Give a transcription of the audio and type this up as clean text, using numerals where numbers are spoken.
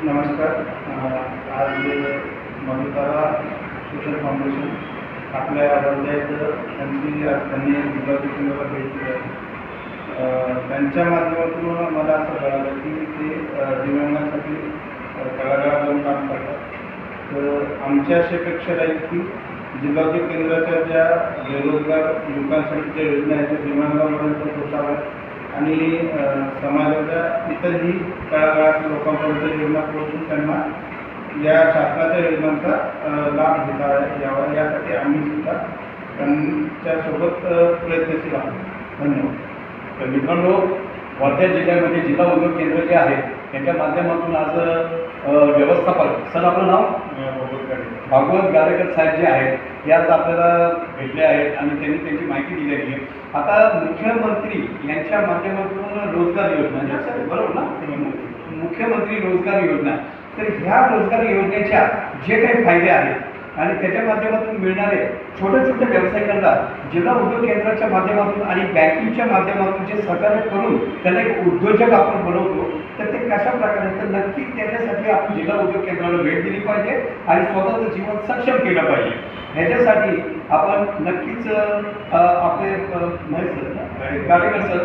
नमस्कार. आज मधुतारा social foundation आपल्या पंचायत त्यांनी जिल्हाधिकाऱ्यांना भेट दिली आहे. त्यांच्या माध्यमातून मला असं कळालं की ते दिव्यांगांसाठी तळागाळात जाऊन काम करतात. तर आमच्या अशी अपेक्षा राहील की जिल्हाधिकारी केंद्राच्या ज्या बेरोजगार लोकांसाठीच्या योजना आहेत त्या दिव्यांगांपर्यंत पोहोचाव्यात आणि समाजाच्या इतरही तळागाळातील लोकांपर्यंत योजना पोहोचून त्यांना या शासनाच्या योजनांचा लाभ घेता यावा यासाठी आम्ही सुद्धा त्यांच्यासोबत प्रयत्नशील आहोत. धन्यवाद. तर मित्रांनो, वर्धा जिल्ह्यामध्ये जिल्हा उद्योग केंद्र जे आहे त्यांच्या माध्यमातून आज व्यवस्थापक सर आपलं नाव भागवत गाडेकर साहेब जे आहेत हे आज आपल्याला भेटले आहेत आणि त्यांनी त्यांची माहिती दिलेली आहे. आता मुख्यमंत्री यांच्या माध्यमातून रोजगार योजना बरोबर ना, मुख्यमंत्री रोजगार योजना, तर ह्या रोजगार योजनेच्या जे काही फायदे आहेत आणि त्याच्या माध्यमातून मिळणारे छोटे छोटे व्यावसायिकांना जिल्हा उद्योग केंद्राच्या माध्यमातून आणि बँकिंगच्या माध्यमातून जे सहकार्य करून त्यांना एक उद्योजक आपण बनवतो, तर ते कशा प्रकारे, तर नक्की त्याच्यासाठी आपण जिल्हा उद्योग केंद्राला भेट दिली पाहिजे आणि स्वतःचं जीवन सक्षम केलं पाहिजे. ह्याच्यासाठी आपण नक्कीच आपले गाडेकर सर